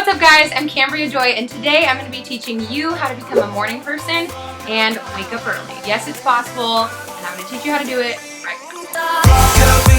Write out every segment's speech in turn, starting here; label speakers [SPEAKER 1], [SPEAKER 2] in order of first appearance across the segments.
[SPEAKER 1] What's up guys, I'm Cambria Joy and today I'm going to be teaching you how to become a morning person and wake up early. Yes, it's possible and I'm going to teach you how to do it right now.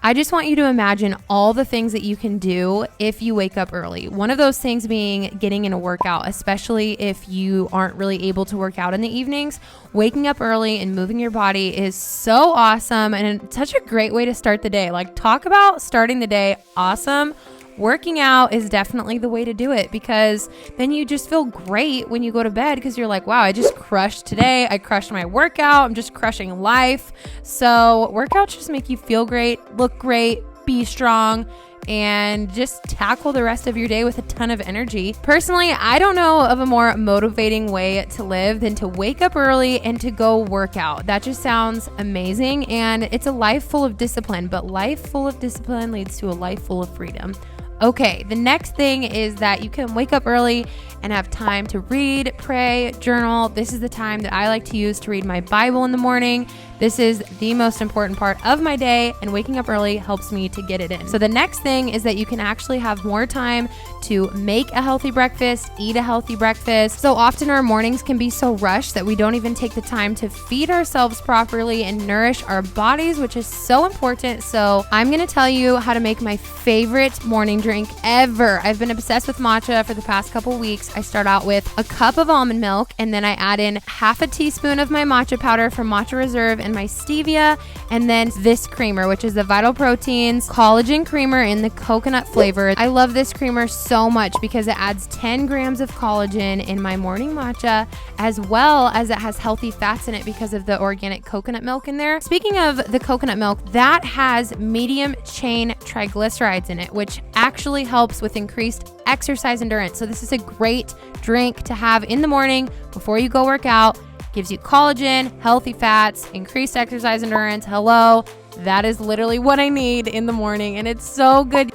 [SPEAKER 1] I just want you to imagine all the things that you can do if you wake up early. One of those things being getting in a workout, especially if you aren't really able to work out in the evenings. Waking up early and moving your body is so awesome and such a great way to start the day. Like, talk about starting the day awesome. Working out is definitely the way to do it because then you just feel great when you go to bed because you're like, wow, I just crushed today. I crushed my workout. I'm just crushing life. So workouts just make you feel great, look great, be strong, and just tackle the rest of your day with a ton of energy. Personally, I don't know of a more motivating way to live than to wake up early and to go work out. That just sounds amazing, and it's a life full of discipline, but life full of discipline leads to a life full of freedom. Okay, the next thing is that you can wake up early and have time to read, pray, journal. This is the time that I like to use to read my Bible in the morning. This is the most important part of my day, and waking up early helps me to get it in. So the next thing is that you can actually have more time to make a healthy breakfast, eat a healthy breakfast. So often our mornings can be so rushed that we don't even take the time to feed ourselves properly and nourish our bodies, which is so important. So I'm gonna tell you how to make my favorite morning drink ever. I've been obsessed with matcha for the past couple weeks. I start out with a cup of almond milk, and then I add in half a teaspoon of my matcha powder from Matcha Reserve and my stevia, and then this creamer, which is the Vital Proteins collagen creamer in the coconut flavor. I love this creamer so much because it adds 10 grams of collagen in my morning matcha, as well as it has healthy fats in it because of the organic coconut milk in there. Speaking of the coconut milk, that has medium chain triglycerides in it, which actually helps with increased exercise endurance. So this is a great drink to have in the morning before you go work out. Gives you collagen, healthy fats, increased exercise endurance. Hello, that is literally what I need in the morning, and it's so good.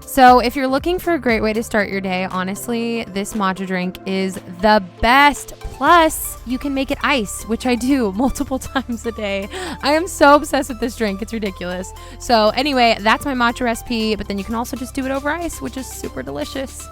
[SPEAKER 1] So if you're looking for a great way to start your day, honestly, this matcha drink is the best. Plus, you can make it ice, which I do multiple times a day. I am so obsessed with this drink. It's ridiculous. So anyway, that's my matcha recipe, but then you can also just do it over ice, which is super delicious.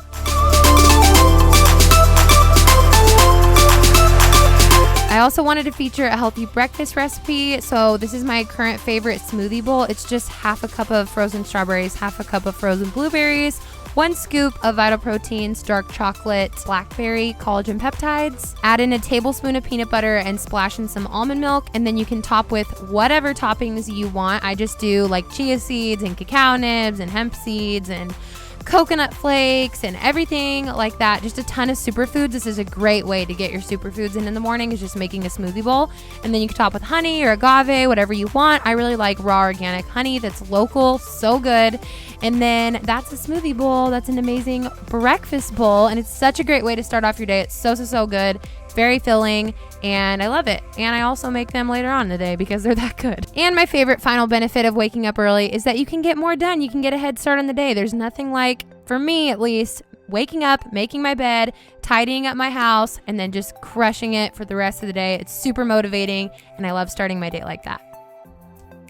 [SPEAKER 1] I also wanted to feature a healthy breakfast recipe. So this is my current favorite smoothie bowl. It's just half a cup of frozen strawberries, half a cup of frozen blueberries, 1 scoop of Vital Proteins, dark chocolate, blackberry, collagen peptides. Add in a tablespoon of peanut butter and splash in some almond milk. And then you can top with whatever toppings you want. I just do like chia seeds and cacao nibs and hemp seeds and coconut flakes and everything like that. Just a ton of superfoods. This is a great way to get your superfoods in the morning, is just making a smoothie bowl. And then you can top with honey or agave, whatever you want. I really like raw organic honey that's local, so good. And then that's a smoothie bowl. That's an amazing breakfast bowl, and it's such a great way to start off your day. It's so good. Very filling, and I love it. And I also make them later on in the day because they're that good. And my favorite final benefit of waking up early is that you can get more done. You can get a head start on the day. There's nothing like, for me at least, waking up, making my bed, tidying up my house, and then just crushing it for the rest of the day. It's super motivating, and I love starting my day like that.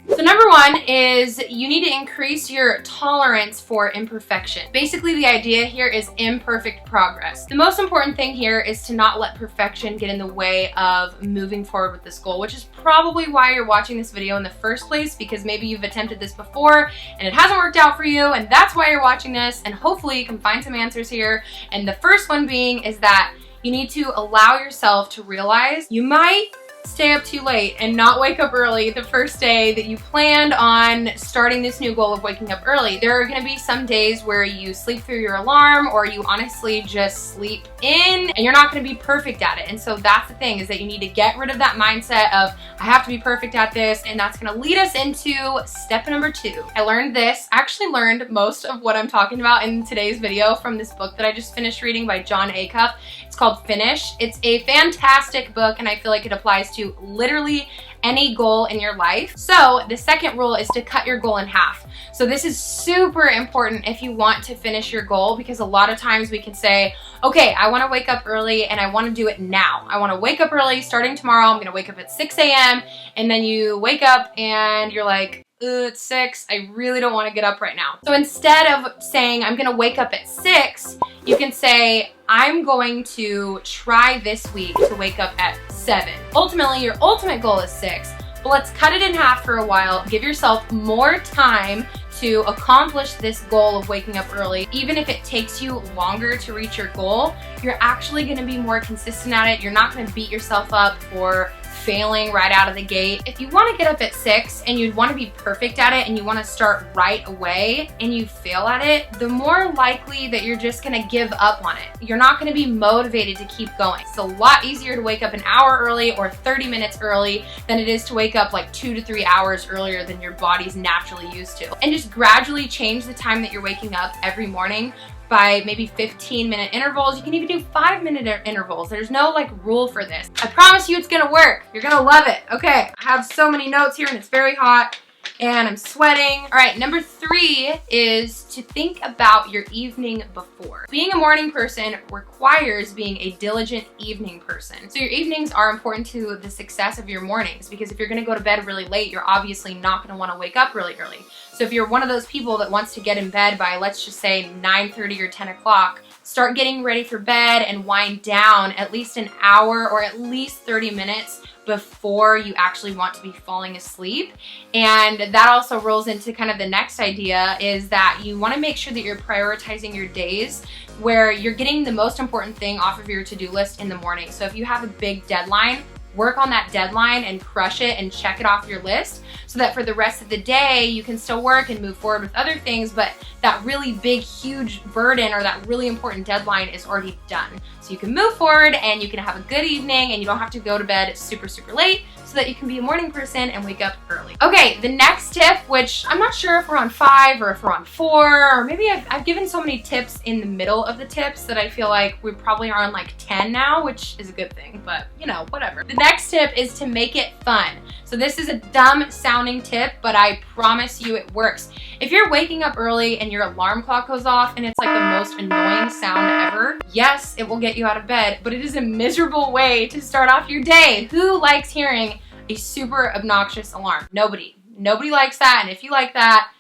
[SPEAKER 1] So number one is you need to increase your tolerance for imperfection. Basically, the idea here is imperfect progress. The most important thing here is to not let perfection get in the way of moving forward with this goal, which is probably why you're watching this video in the first place, because maybe you've attempted this before and it hasn't worked out for you, and that's why you're watching this, and hopefully you can find some answers here. And the first one being is that you need to allow yourself to realize you might stay up too late and not wake up early the first day that you planned on starting this new goal of waking up early. There are going to be some days where you sleep through your alarm, or you honestly just sleep in, and you're not going to be perfect at it. And so that's the thing, is that you need to get rid of that mindset of I have to be perfect at this, and that's going to lead us into step number 2. I learned this. I actually learned most of what I'm talking about in today's video from this book that I just finished reading by Jon Acuff. It's called Finish. It's a fantastic book, and I feel like it applies to literally any goal in your life. So the second rule is to cut your goal in half. So this is super important if you want to finish your goal, because a lot of times we can say, okay, I want to wake up early and I want to do it now. I want to wake up early starting tomorrow. I'm going to wake up at 6 a.m. And then you wake up and you're like, it's 6. I really don't want to get up right now. So instead of saying I'm going to wake up at 6, you can say I'm going to try this week to wake up at 7. Ultimately, your ultimate goal is 6, but let's cut it in half for a while. Give yourself more time to accomplish this goal of waking up early. Even if it takes you longer to reach your goal, you're actually going to be more consistent at it. You're not going to beat yourself up for failing right out of the gate. If you want to get up at 6 and you'd want to be perfect at it and you want to start right away and you fail at it, the more likely that you're just going to give up on it. You're not going to be motivated to keep going. It's a lot easier to wake up an hour early or 30 minutes early than it is to wake up like 2 to 3 hours earlier than your body's naturally used to. And just gradually change the time that you're waking up every morning by maybe 15-minute intervals. You can even do 5-minute intervals. There's no like rule for this. I promise you it's gonna work. You're gonna love it. Okay, I have so many notes here and it's very hot and I'm sweating. All right, number 3 is to think about your evening before. Being a morning person requires being a diligent evening person. So your evenings are important to the success of your mornings, because if you're gonna go to bed really late, you're obviously not gonna wanna wake up really early. So if you're one of those people that wants to get in bed by, let's just say 9:30 or 10 o'clock, start getting ready for bed and wind down at least an hour or at least 30 minutes before you actually want to be falling asleep. And that also rolls into kind of the next idea, is that you want to make sure that you're prioritizing your days where you're getting the most important thing off of your to-do list in the morning. So if you have a big deadline, work on that deadline and crush it and check it off your list, so that for the rest of the day you can still work and move forward with other things, but that really big, huge burden or that really important deadline is already done. So you can move forward and you can have a good evening and you don't have to go to bed super, super late, so that you can be a morning person and wake up early. Okay, the next tip, which I'm not sure if we're on 5 or if we're on 4, or maybe I've given so many tips in the middle of the tips that I feel like we probably are on like 10 now, which is a good thing, but you know, whatever. The next tip is to make it fun. So this is a dumb sounding tip, but I promise you it works. If you're waking up early and your alarm clock goes off and it's like the most annoying sound ever, yes, it will get you out of bed, but it is a miserable way to start off your day. Who likes hearing a super obnoxious alarm? Nobody. Nobody likes that, and if you like that,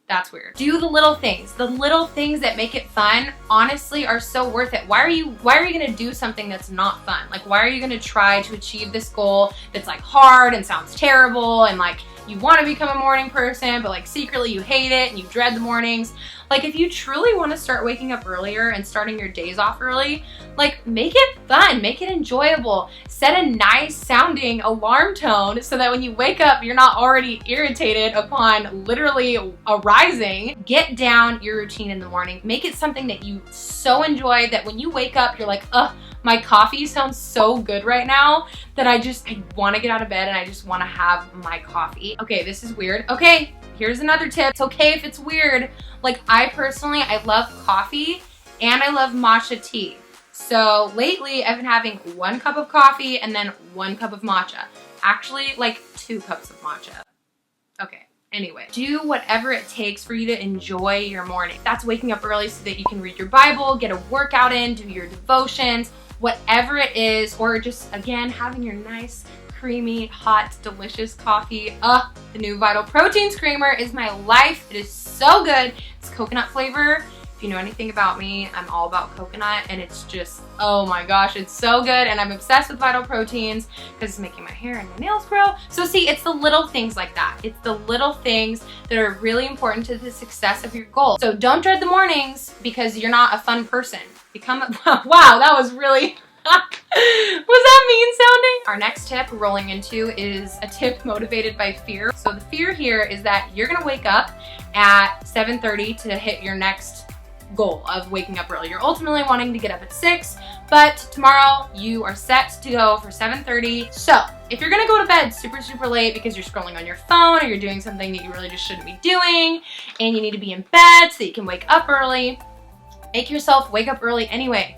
[SPEAKER 1] that's weird. Do the little things. The little things that make it fun, honestly, are so worth it. Why are you gonna do something that's not fun? Like, why are you gonna try to achieve this goal that's like hard and sounds terrible, and like you wanna become a morning person, but like secretly you hate it and you dread the mornings? Like, if you truly wanna start waking up earlier and starting your days off early, like, make it fun, make it enjoyable. Set a nice sounding alarm tone so that when you wake up, you're not already irritated upon literally arising. Get down your routine in the morning. Make it something that you so enjoy that when you wake up, you're like, ugh, my coffee sounds so good right now that I want to get out of bed and I just want to have my coffee. Okay, this is weird. Okay, here's another tip. It's okay if it's weird. Like, I love coffee and I love matcha tea. So lately I've been having 1 cup of coffee and then 1 cup of matcha. Actually, like 2 cups of matcha. Okay. Anyway, do whatever it takes for you to enjoy your morning. That's waking up early so that you can read your Bible, get a workout in, do your devotions, whatever it is, or just, again, having your nice, creamy, hot, delicious coffee. The new Vital Protein Creamer is my life. It is so good. It's coconut flavor. If you know anything about me, I'm all about coconut, and it's just, oh my gosh, it's so good. And I'm obsessed with Vital Proteins because it's making my hair and my nails grow. So see, it's the little things like that. It's the little things that are really important to the success of your goal. So don't dread the mornings because you're not a fun person. Wow, that was really, was that mean sounding? Our next tip we're rolling into is a tip motivated by fear. So the fear here is that you're gonna wake up at 7:30 to hit your next goal of waking up early. You're ultimately wanting to get up at 6, but tomorrow you are set to go for 7:30. So if you're gonna go to bed super, super late because you're scrolling on your phone or you're doing something that you really just shouldn't be doing and you need to be in bed so that you can wake up early, make yourself wake up early anyway.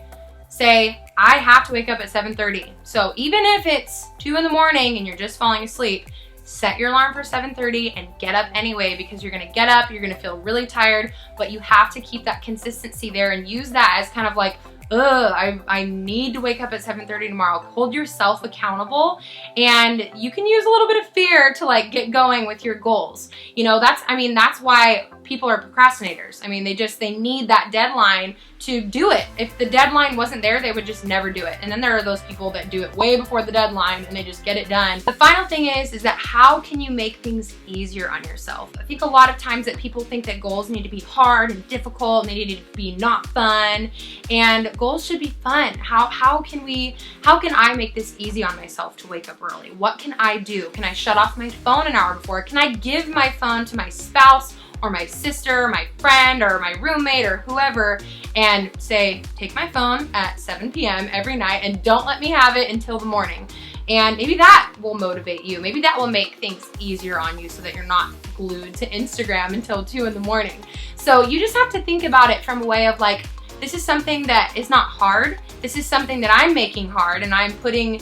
[SPEAKER 1] Say, I have to wake up at 7:30. So even if it's 2 in the morning and you're just falling asleep, set your alarm for 7:30 and get up anyway, because you're gonna get up, you're gonna feel really tired, but you have to keep that consistency there and use that as kind of like, I need to wake up at 7:30 tomorrow. Hold yourself accountable, and you can use a little bit of fear to like get going with your goals. You know, that's why people are procrastinators. I mean, they need that deadline to do it. If the deadline wasn't there, they would just never do it. And then there are those people that do it way before the deadline and they just get it done. The final thing is that how can you make things easier on yourself? I think a lot of times that people think that goals need to be hard and difficult and they need to be not fun, and goals should be fun. How can I make this easy on myself to wake up early? What can I do? Can I shut off my phone an hour before? Can I give my phone to my spouse or my sister, or my friend, or my roommate, or whoever, and say, take my phone at 7 p.m. every night and don't let me have it until the morning? And maybe that will motivate you. Maybe that will make things easier on you so that you're not glued to Instagram until 2 in the morning. So you just have to think about it from a way of like, this is something that is not hard. This is something that I'm making hard, and I'm putting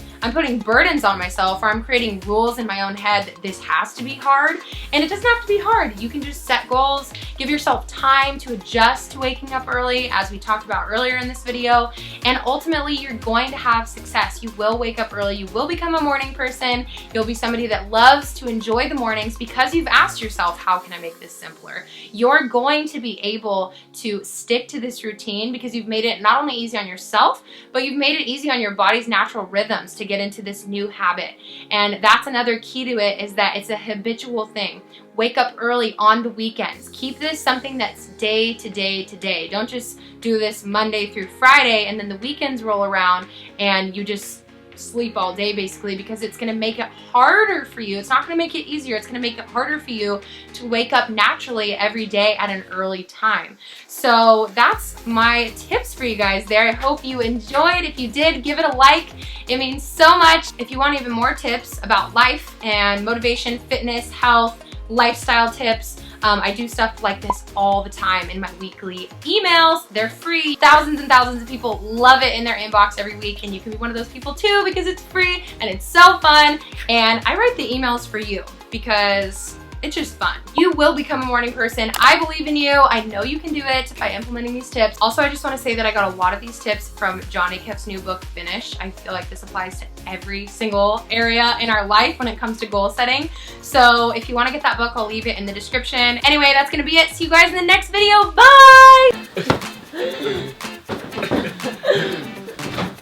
[SPEAKER 1] burdens on myself, or I'm creating rules in my own head that this has to be hard. And it doesn't have to be hard. You can just set goals, give yourself time to adjust to waking up early, as we talked about earlier in this video, and ultimately you're going to have success. You will wake up early, you will become a morning person, you'll be somebody that loves to enjoy the mornings because you've asked yourself, how can I make this simpler? You're going to be able to stick to this routine because you've made it not only easy on yourself, but you've made it easy on your body's natural rhythms to get into this new habit. And that's another key to it, is that it's a habitual thing. Wake up early on the weekends. Keep this something that's day to day to day. Don't just do this Monday through Friday and then the weekends roll around and you just sleep all day basically, because it's going to make it harder for you. It's not going to make it easier. It's going to make it harder for you to wake up naturally every day at an early time. So that's my tips for you guys there. I hope you enjoyed. If you did, give it a like. It means so much. If you want even more tips about life and motivation, fitness, health, lifestyle tips, I do stuff like this all the time in my weekly emails. They're free. Thousands and thousands of people love it in their inbox every week, and you can be one of those people too, because it's free and it's so fun. And I write the emails for you because it's just fun. You will become a morning person. I believe in you. I know you can do it by implementing these tips. Also, I just want to say that I got a lot of these tips from John Acuff's new book, Finish. I feel like this applies to every single area in our life when it comes to goal setting. So if you want to get that book, I'll leave it in the description. Anyway, that's going to be it. See you guys in the next video. Bye!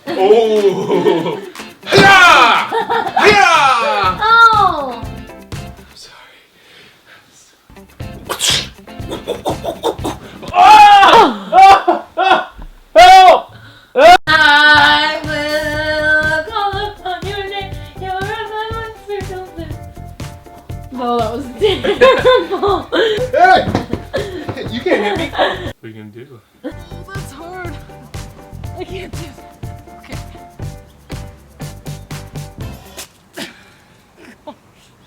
[SPEAKER 2] Oh! Yeah! Yeah!
[SPEAKER 1] Oh!
[SPEAKER 2] Help!
[SPEAKER 1] I will call upon your name. You're a something. No, that was terrible.
[SPEAKER 2] Hey! You can't hit me. What are you gonna do?
[SPEAKER 3] Oh, that's hard. I can't do that.